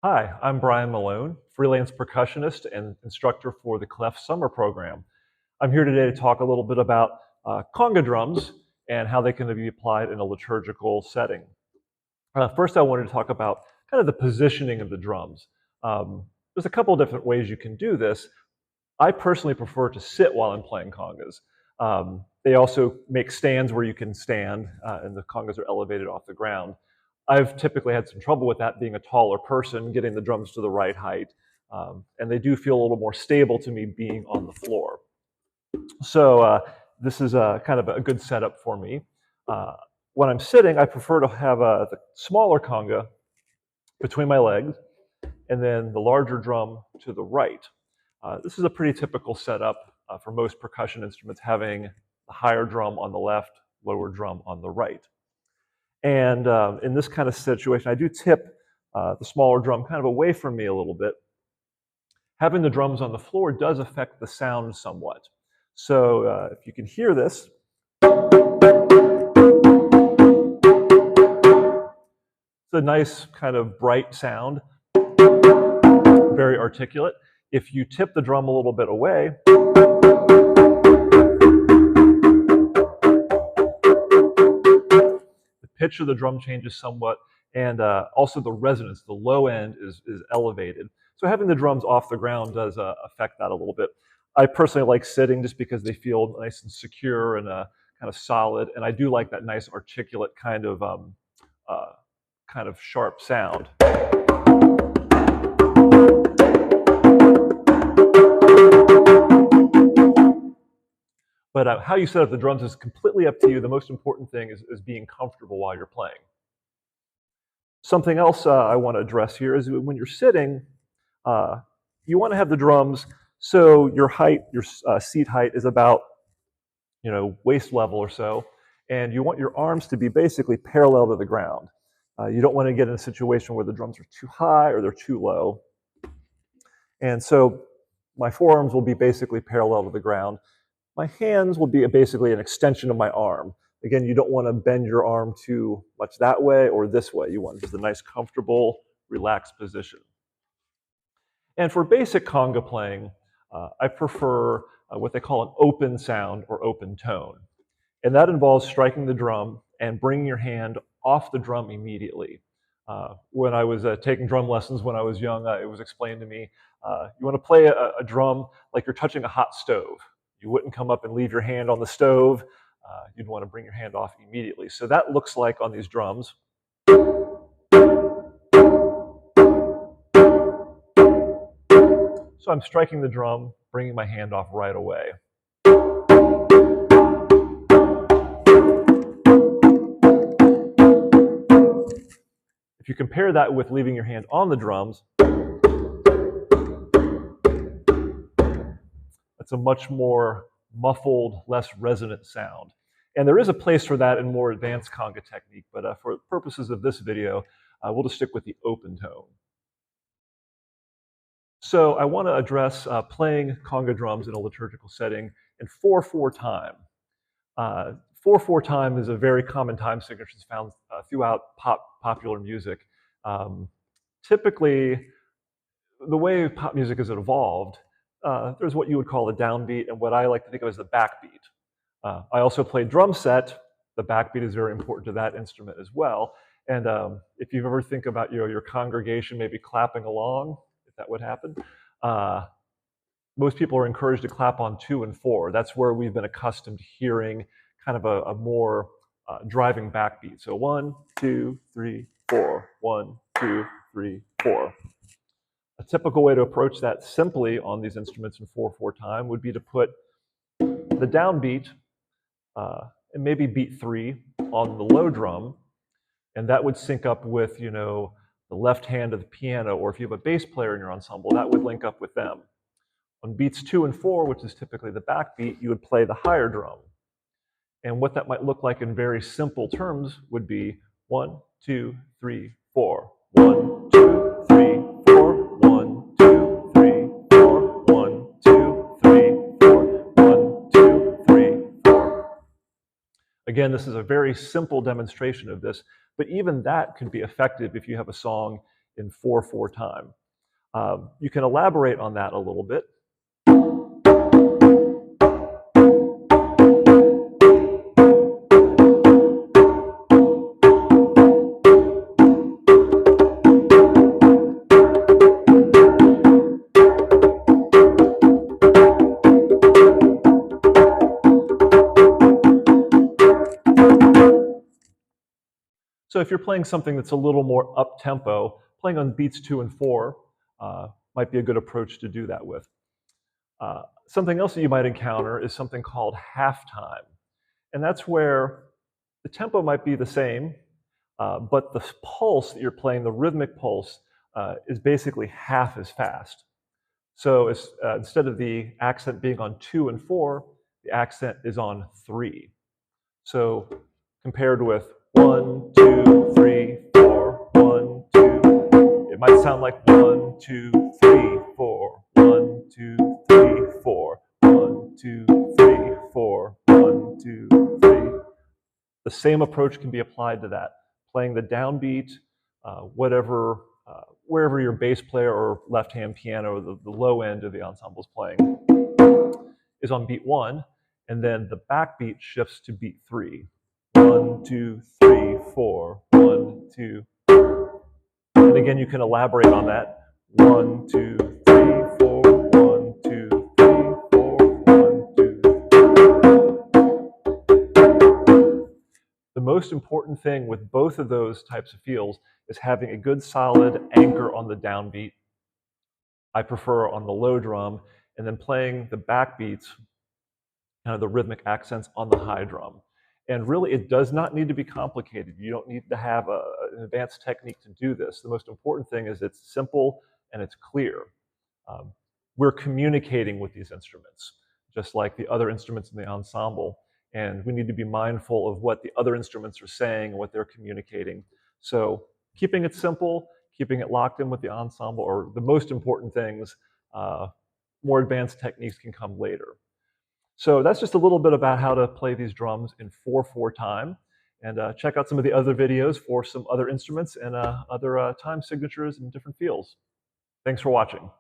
Hi, I'm Brian Malone, freelance percussionist and instructor for the Clef Summer Program. I'm here today to talk a little bit about conga drums and how they can be applied in a liturgical setting. First, I wanted to talk about kind of the positioning of the drums. There's a couple of different ways you can do this. I personally prefer to sit while I'm playing congas. They also make stands where you can stand, and the congas are elevated off the ground. I've typically had some trouble with that being a taller person, getting the drums to the right height, and they do feel a little more stable to me being on the floor. So this is kind of a good setup for me. When I'm sitting, I prefer to have the smaller conga between my legs, and then the larger drum to the right. This is a pretty typical setup for most percussion instruments, having the higher drum on the left, lower drum on the right. And in this kind of situation, I do tip the smaller drum kind of away from me a little bit. Having the drums on the floor does affect the sound somewhat. So if you can hear this, it's a nice kind of bright sound, very articulate. If you tip the drum a little bit away, the pitch of the drum changes somewhat, and also the resonance, the low end is elevated. So having the drums off the ground does affect that a little bit. I personally like sitting just because they feel nice and secure and kind of solid, and I do like that nice articulate kind of sharp sound. But how you set up the drums is completely up to you. The most important thing is being comfortable while you're playing. Something else I want to address here is when you're sitting, you want to have the drums so your height, your seat height is about, waist level or so, and you want your arms to be basically parallel to the ground. You don't want to get in a situation where the drums are too high or they're too low. And so my forearms will be basically parallel to the ground. My hands will be basically an extension of my arm. Again, you don't want to bend your arm too much that way or this way. You want just a nice, comfortable, relaxed position. And for basic conga playing, I prefer what they call an open sound or open tone. And that involves striking the drum and bringing your hand off the drum immediately. When I was taking drum lessons when I was young, it was explained to me, you want to play a drum like you're touching a hot stove. You wouldn't come up and leave your hand on the stove. You'd want to bring your hand off immediately. So that looks like on these drums. So I'm striking the drum, bringing my hand off right away. If you compare that with leaving your hand on the drums, it's a much more muffled, less resonant sound. And there is a place for that in more advanced conga technique, but for purposes of this video, we'll just stick with the open tone. So I want to address playing conga drums in a liturgical setting in 4/4 time. 4/4 time is a very common time signature that's found throughout popular music. Typically, the way pop music has evolved, there's what you would call the downbeat and what I like to think of as the backbeat. I also play drum set. The backbeat is very important to that instrument as well. And if you ever think about your congregation maybe clapping along, if that would happen, most people are encouraged to clap on 2 and 4. That's where we've been accustomed to hearing kind of a more driving backbeat. So 1, 2, 3, 4. 1, 2, 3, 4. A typical way to approach that simply on these instruments in 4/4 time would be to put the downbeat and maybe beat 3 on the low drum, and that would sync up with the left hand of the piano, or if you have a bass player in your ensemble, that would link up with them. On beats 2 and 4, which is typically the backbeat, you would play the higher drum. And what that might look like in very simple terms would be 1, 2, 3, 4. 1, 2, 3, 4. 1, 2, 3, 4. 1, 2, 3, 4. 1, 2, 3, 4. Again, this is a very simple demonstration of this, but even that can be effective if you have a song in 4/4 time. You can elaborate on that a little bit. So if you're playing something that's a little more up-tempo, playing on beats 2 and 4 might be a good approach to do that with. Something else that you might encounter is something called halftime. And that's where the tempo might be the same, but the pulse that you're playing, the rhythmic pulse, is basically half as fast. So instead of the accent being on 2 and 4, the accent is on 3. So compared with 1, 2, 3, 4, 1, 2, it might sound like 1, 2, 3, 4, 1, 2, 3, 4, 1, 2, 3, 4, 1, 2, 3. The same approach can be applied to that, playing the downbeat, wherever your bass player or left-hand piano, or the low end of the ensemble is playing, is on beat 1, and then the backbeat shifts to beat 3. 1, 2, 3, 4, 1, 2. And again, you can elaborate on that. 1, 2, 3, 4, 1, 2, 3, 4, 1, 2. The most important thing with both of those types of feels is having a good solid anchor on the downbeat. I prefer on the low drum, and then playing the backbeats, kind of the rhythmic accents on the high drum. And really, it does not need to be complicated. You don't need to have an advanced technique to do this. The most important thing is it's simple and it's clear. We're communicating with these instruments, just like the other instruments in the ensemble. And we need to be mindful of what the other instruments are saying and what they're communicating. So keeping it simple, keeping it locked in with the ensemble are the most important things. More advanced techniques can come later. So that's just a little bit about how to play these drums in 4/4 time. And check out some of the other videos for some other instruments and other time signatures and different feels. Thanks for watching.